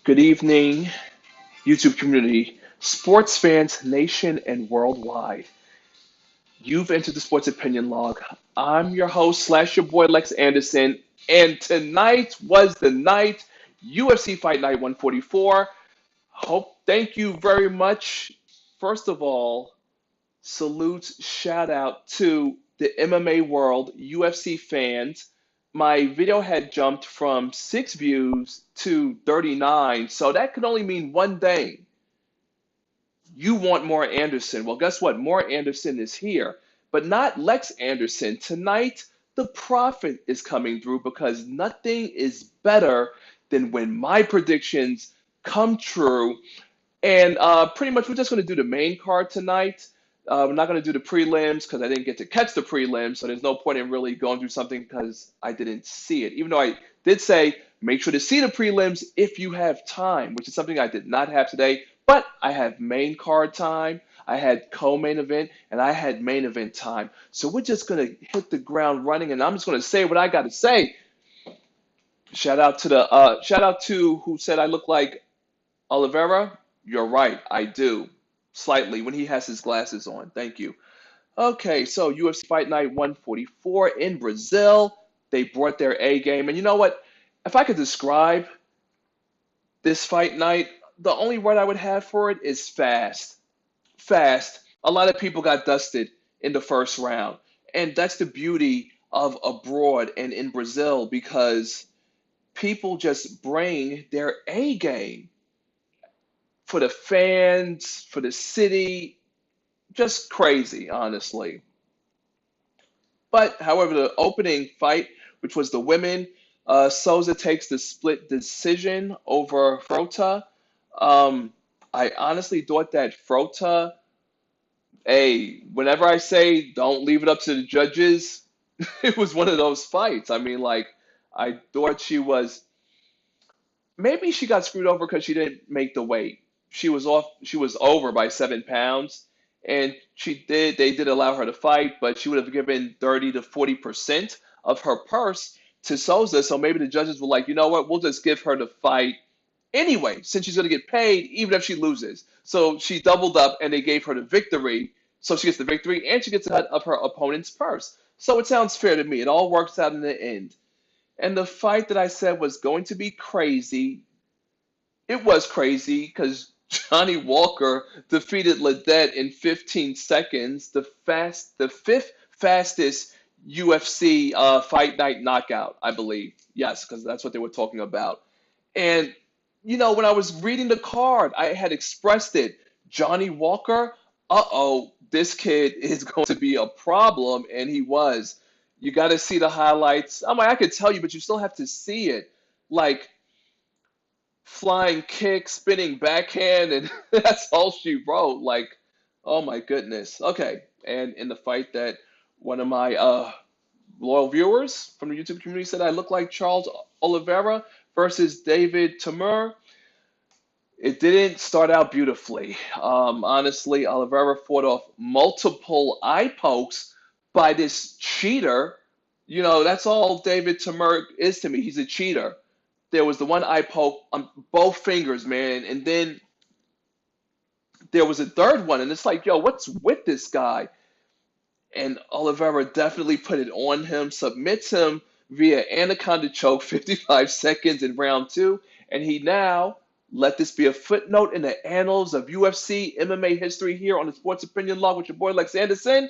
Good evening, YouTube community, sports fans, nation, and worldwide. You've entered the Sports Opinion Log. I'm your host slash your boy Lex Anderson, and tonight was the night UFC Fight Night 144. Thank you very much. First of all, salutes, shout out to the MMA world, UFC fans. My video had jumped from 6 views to 39, so that could only mean one thing. You want more Anderson. Well, guess what? More Anderson is here, but not Lex Anderson. Tonight, the Prophet is coming through because nothing is better than when my predictions come true. And pretty much we're just going to do the main card tonight. We're not going to do the prelims because I didn't get to catch the prelims, so there's no point in really going through something because I didn't see it. Even though I did say make sure to see the prelims if you have time, which is something I did not have today. But I have main card time, I had co-main event, and I had main event time. So we're just going to hit the ground running, and I'm just going to say what I got to say. Shout out to who said I look like Oliveira. You're right, I do. Slightly when he has his glasses on. Thank you. Okay, so UFC Fight Night 144 in Brazil. They brought their A game. And you know what? If I could describe this fight night, the only word I would have for it is fast. Fast. A lot of people got dusted in the first round. And that's the beauty of abroad and in Brazil because people just bring their A game for the fans, for the city, just crazy, honestly. But however, the opening fight, which was the women, Souza takes the split decision over Frota. Um, I honestly thought that Frota, hey, whenever I say don't leave it up to the judges, it was one of those fights. I mean, like, I thought maybe she got screwed over because she didn't make the weight. She was over by 7 pounds, and they did allow her to fight, but she would have given 30 to 40% of her purse to Souza. So maybe the judges were like, you know what, we'll just give her the fight anyway, since she's gonna get paid, even if she loses. So she doubled up and they gave her the victory. So she gets the victory and she gets a cut of her opponent's purse. So it sounds fair to me. It all works out in the end. And the fight that I said was going to be crazy, it was crazy because Johnny Walker defeated Ledet in 15 seconds, the fifth fastest UFC fight night knockout, I believe. Yes, because that's what they were talking about. And when I was reading the card, I had expressed it. Johnny Walker, uh-oh, this kid is going to be a problem, and he was. You got to see the highlights. I'm like, I could tell you, but you still have to see it. Like flying kick, spinning backhand, and that's all she wrote. Like, oh my goodness. Okay, and in the fight that one of my loyal viewers from the YouTube community said I look like Charles Oliveira versus David Tamur. It didn't start out beautifully. Honestly, Oliveira fought off multiple eye pokes by this cheater. That's all David Tamur is to me. He's a cheater. There was the one eye poke on both fingers, man, and then there was a third one, and it's like, yo, what's with this guy? And Oliveira definitely put it on him, submits him via anaconda choke, 55 seconds in round two, and he now let this be a footnote in the annals of UFC MMA history here on the Sports Opinion Log with your boy Lex Anderson.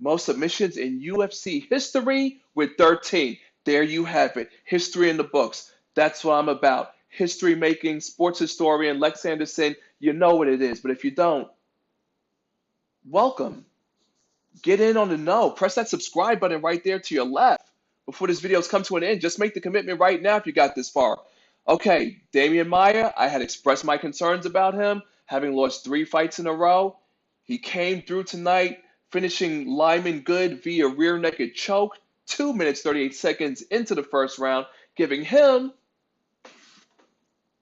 Most submissions in UFC history with 13. There you have it. History in the books. That's what I'm about. History making, sports historian Lex Anderson. You know what it is. But if you don't, welcome. Get in on the know. Press that subscribe button right there to your left before this video's come to an end. Just make the commitment right now if you got this far. Okay, Damian Maia, I had expressed my concerns about him, having lost 3 fights in a row. He came through tonight, finishing Lyman good via rear naked choke, 2 minutes 38 seconds into the first round, giving him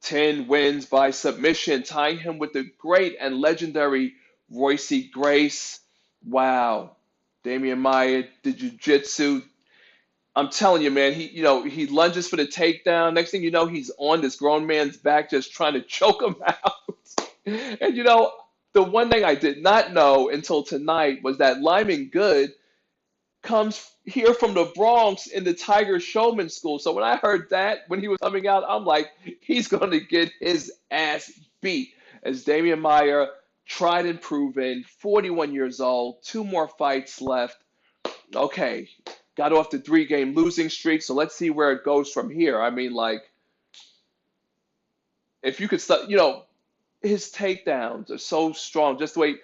10 wins by submission, tying him with the great and legendary Royce Grace. Wow. Damian Maia, the jiu-jitsu. I'm telling you, man, he lunges for the takedown. Next thing you know, he's on this grown man's back just trying to choke him out. And the one thing I did not know until tonight was that Lyman Good comes here from the Bronx in the Tiger Showman School. So when I heard that when he was coming out, I'm like, he's going to get his ass beat. As Damian Maia, tried and proven, 41 years old, two more fights left. Okay, got off the 3-game losing streak, so let's see where it goes from here. I mean, like, if you could stop, his takedowns are so strong, just the way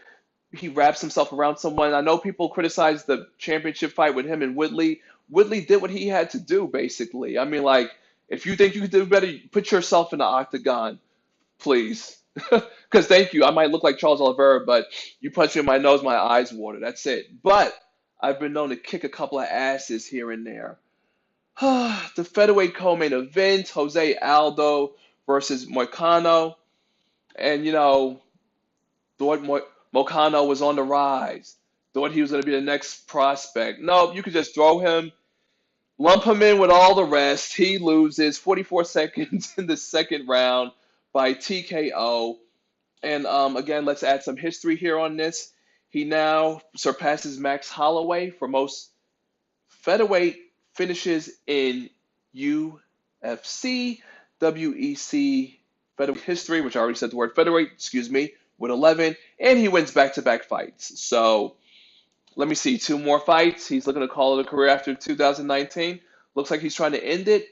he wraps himself around someone. I know people criticize the championship fight with him and Woodley. Woodley did what he had to do, basically. I mean, like, if you think you could do better, put yourself in the octagon, please. Because thank you, I might look like Charles Oliveira, but you punch me in my nose, my eyes water. That's it. But I've been known to kick a couple of asses here and there. The featherweight co-main event, Jose Aldo versus Moicano. And, thought Moicano was on the rise. Thought he was going to be the next prospect. No, you could just throw him, lump him in with all the rest. He loses 44 seconds in the second round by TKO. And again, let's add some history here on this. He now surpasses Max Holloway for most featherweight finishes in UFC, WEC featherweight history, which I already said the word featherweight, excuse me, with 11, and he wins back-to-back fights. So let me see, 2 more fights. He's looking to call it a career after 2019. Looks like he's trying to end it,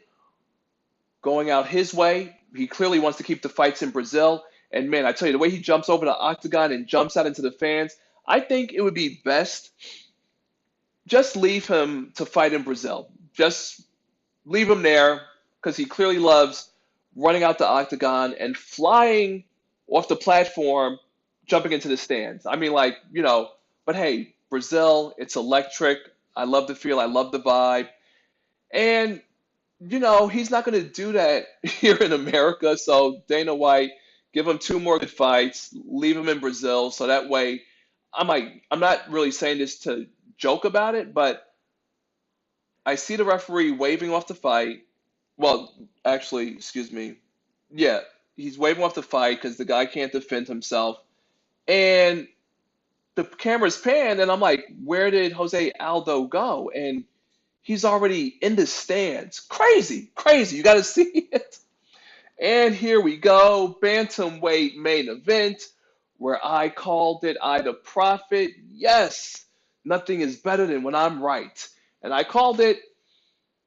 going out his way. He clearly wants to keep the fights in Brazil. And man, I tell you, the way he jumps over the octagon and jumps out into the fans, I think it would be best just leave him to fight in Brazil. Just leave him there because he clearly loves running out the octagon and flying off the platform, jumping into the stands. I mean, like, but hey, Brazil, it's electric. I love the feel. I love the vibe. And, he's not going to do that here in America. So Dana White, give him 2 more good fights, leave him in Brazil. So that way, I'm not really saying this to joke about it, but I see the referee waving off the fight. Well, actually, excuse me. Yeah, he's waving off the fight because the guy can't defend himself. And the camera's panned, and I'm like, where did Jose Aldo go? And he's already in the stands. Crazy, crazy. You got to see it. And here we go, bantamweight main event, where I called it, I the prophet. Yes, nothing is better than when I'm right. And I called it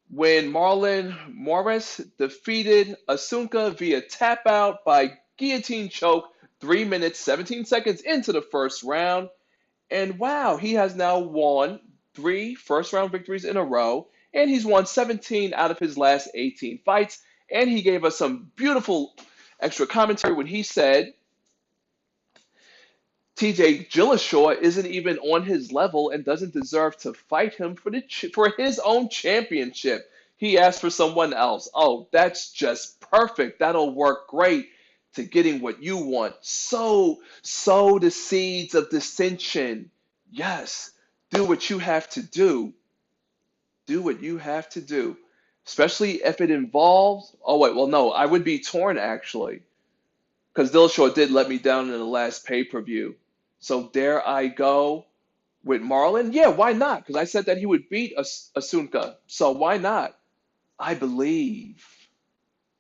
when Marlon Moraes defeated Assuncao via tap out by guillotine choke 3 minutes, 17 seconds into the first round. And wow, he has now won 3 first-round victories in a row, and he's won 17 out of his last 18 fights. And he gave us some beautiful extra commentary when he said TJ Dillashaw isn't even on his level and doesn't deserve to fight him for his own championship. He asked for someone else. Oh, that's just perfect. That'll work great to getting what you want. Sow the seeds of dissension. Yes, do what you have to do. Do what you have to do. Especially if it involves, oh wait, well no, I would be torn actually. Because Dillashaw did let me down in the last pay-per-view. So dare I go with Marlon? Yeah, why not? Because I said that he would beat Assuncao. So why not? I believe.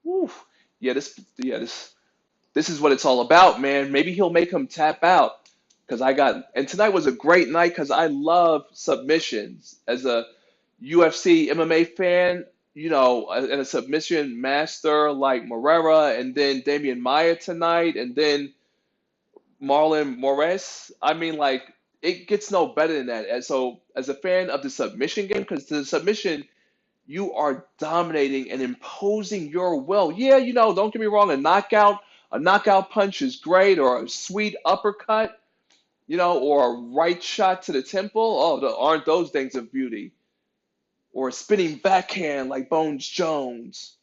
Woo. This is what it's all about, man. Maybe he'll make him tap out. And tonight was a great night because I love submissions. As a UFC MMA fan, and a submission master like Moreira, and then Damian Maia tonight, and then Marlon Moraes. I mean, like, it gets no better than that. And so, as a fan of the submission game, because the submission, you are dominating and imposing your will. Yeah, don't get me wrong, a knockout punch is great, or a sweet uppercut, or a right shot to the temple. Oh, aren't those things of beauty? Or a spinning backhand like Bones Jones.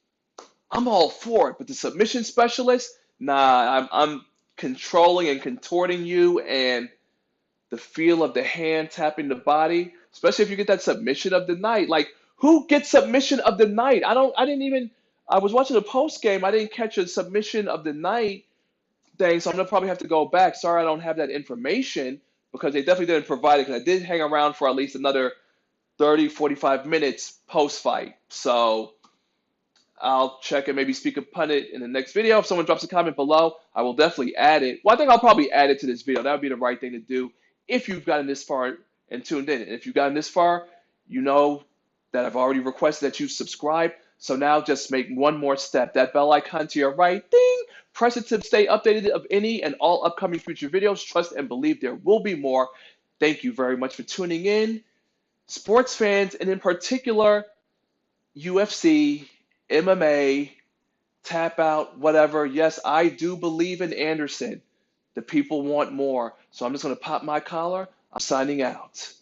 I'm all for it, but the submission specialist, nah, I'm controlling and contorting you, and the feel of the hand tapping the body, especially if you get that submission of the night. Like, Who gets submission of the night? I didn't even. I was watching the post game. I didn't catch a submission of the night thing, so I'm gonna probably have to go back. Sorry, I don't have that information because they definitely didn't provide it. Because I did hang around for at least another 30, 45 minutes post fight. So I'll check and maybe speak upon it in the next video. If someone drops a comment below, I will definitely add it. Well, I think I'll probably add it to this video. That would be the right thing to do if you've gotten this far and tuned in. And if you've gotten this far, you know that I've already requested that you subscribe. So now just make one more step. That bell icon to your right, ding, press it to stay updated of any and all upcoming future videos. Trust and believe there will be more. Thank you very much for tuning in. Sports fans, and in particular, UFC, MMA, tap out, whatever. Yes, I do believe in Anderson. The people want more. So I'm just going to pop my collar. I'm signing out.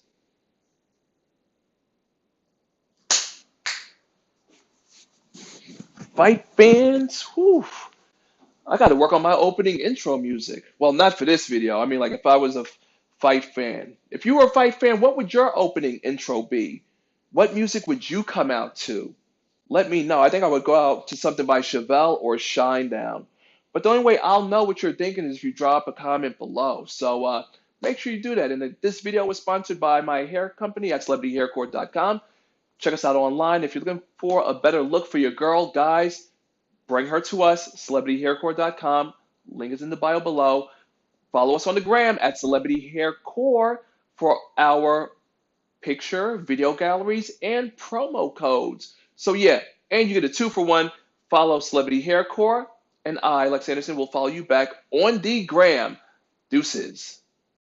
Fight fans, whew. I got to work on my opening intro music. Well, not for this video. I mean, like if I was a fight fan. If you were a fight fan, what would your opening intro be? What music would you come out to? Let me know. I think I would go out to something by Chevelle or Shinedown. But the only way I'll know what you're thinking is if you drop a comment below. So make sure you do that. And this video was sponsored by my hair company at celebrityhaircore.com. Check us out online. If you're looking for a better look for your girl, guys, bring her to us, celebrityhaircore.com. Link is in the bio below. Follow us on the gram at celebrityhaircore for our picture, video galleries, and promo codes. So yeah, and you get a 2-for-1. Follow Celebrity Hair Core, and I, Lex Anderson, will follow you back on the gram. Deuces.